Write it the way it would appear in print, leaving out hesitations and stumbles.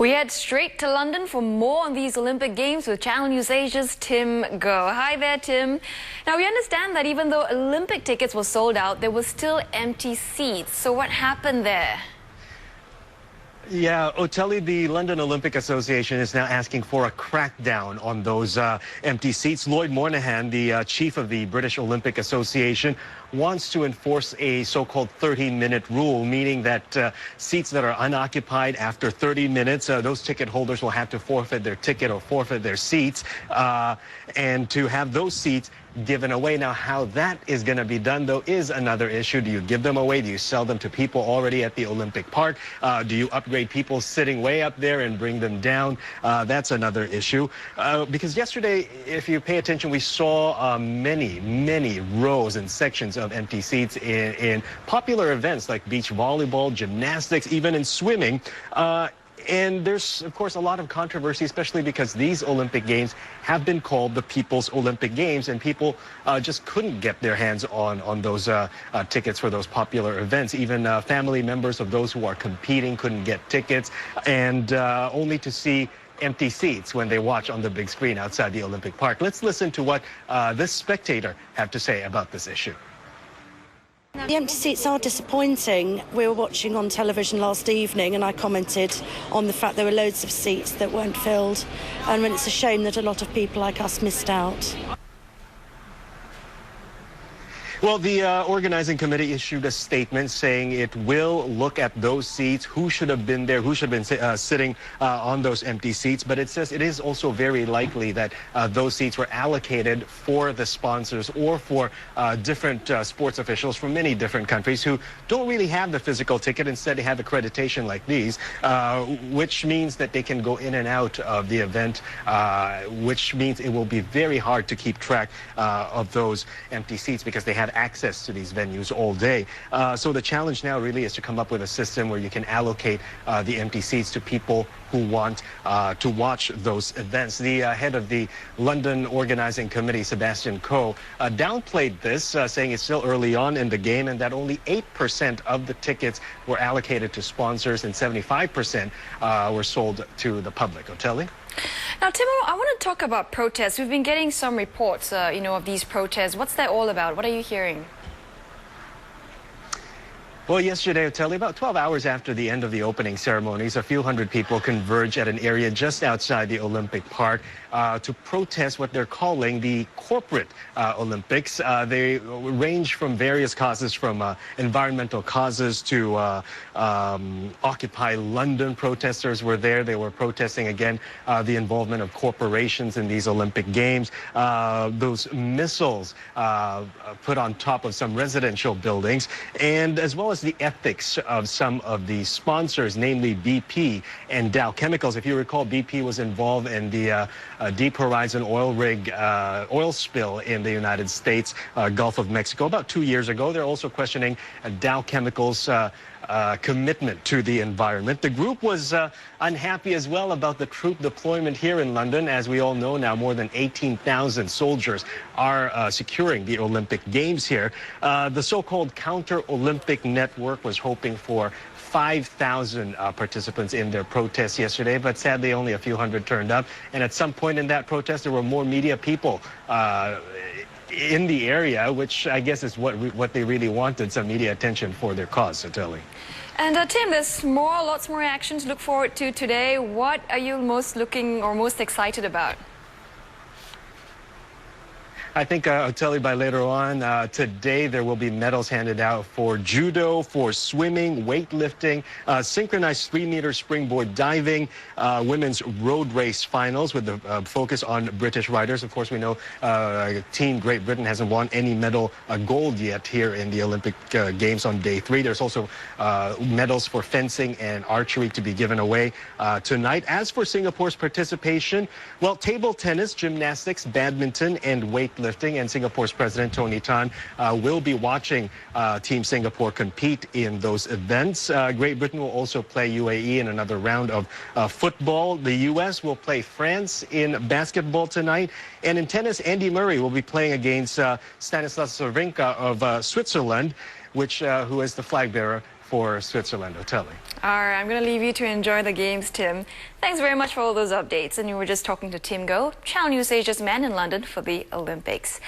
We head straight to London for more on these Olympic Games with Channel News Asia's Tim Go. Hi there, Tim. Now, we understand that even though Olympic tickets were sold out, there were still empty seats. So what happened there? Yeah, Otelli, the London Olympic Association is now asking for a crackdown on those empty seats. Lloyd Moynihan, the chief of the British Olympic Association, wants to enforce a so-called 30-minute rule, meaning that seats that are unoccupied after 30 minutes, those ticket holders will have to forfeit their ticket or forfeit their seats, and to have those seats given away. Now, how that is going to be done, though, is another issue. Do you give them away? Do you sell them to people already at the Olympic Park? Do you upgrade people sitting way up there and bring them down? That's another issue. Because yesterday, if you pay attention, we saw many rows and sections of empty seats in popular events like beach volleyball, gymnastics, even in swimming. And there's, of course, a lot of controversy, especially because these Olympic Games have been called the People's Olympic Games, and people just couldn't get their hands on those tickets for those popular events. Even family members of those who are competing couldn't get tickets, and only to see empty seats when they watch on the big screen outside the Olympic Park. Let's listen to what this spectator had to say about this issue. The empty seats are disappointing. We were watching on television last evening and I commented on the fact there were loads of seats that weren't filled, and it's a shame that a lot of people like us missed out. Well, the organizing committee issued a statement saying it will look at those seats, who should have been there, who should have been sitting on those empty seats. But it says it is also very likely that those seats were allocated for the sponsors or for different sports officials from many different countries who don't really have the physical ticket. Instead, they have accreditation like these, which means that they can go in and out of the event, which means it will be very hard to keep track of those empty seats because they had access to these venues all day. So the challenge now really is to come up with a system where you can allocate the empty seats to people who want to watch those events. The head of the London Organizing Committee, Sebastian Coe, downplayed this, saying it's still early on in the game and that only 8% of the tickets were allocated to sponsors and 75% were sold to the public. Otelli? Now, Timo, I want to talk about protests. We've been getting some reports, of these protests. What's that all about? What are you hearing? Well, yesterday, Otelli, about 12 hours after the end of the opening ceremonies, a few hundred people converged at an area just outside the Olympic Park to protest what they're calling the corporate Olympics. They range from various causes, from environmental causes to Occupy London protesters were there. They were protesting, again, the involvement of corporations in these Olympic Games. Those missiles put on top of some residential buildings, and as well as the ethics of some of the sponsors, namely BP and Dow Chemicals. If you recall, BP was involved in the Deep Horizon oil rig oil spill in the United States, Gulf of Mexico, about 2 years ago. They're also questioning Dow Chemicals' commitment to the environment. The group was unhappy as well about the troop deployment here in London. As we all know now, more than 18,000 soldiers are securing the Olympic Games here. The so-called Counter-Olympic Network was hoping for 5,000 participants in their protest yesterday, but sadly only a few hundred turned up. And at some point in that protest, there were more media people in the area, which I guess is what they really wanted, some media attention for their cause, Otelli. And Tim, there's lots more action to look forward to today. What are you most excited about? I think, Otelli, by later on today, there will be medals handed out for judo, for swimming, weightlifting, synchronized 3-meter springboard diving, women's road race finals with the focus on British riders. Of course, we know Team Great Britain hasn't won any medal gold yet here in the Olympic Games on day 3. There's also medals for fencing and archery to be given away tonight. As for Singapore's participation, well, table tennis, gymnastics, badminton, and weightlifting. And Singapore's President Tony Tan will be watching Team Singapore compete in those events. Great Britain will also play UAE in another round of football. The U.S. will play France in basketball tonight. And in tennis, Andy Murray will be playing against Stanislas Wawrinka of Switzerland, who is the flag bearer for Switzerland, Otelli. All right, I'm going to leave you to enjoy the games, Tim. Thanks very much for all those updates. And you were just talking to Tim Go, Channel News Asia's man in London for the Olympics.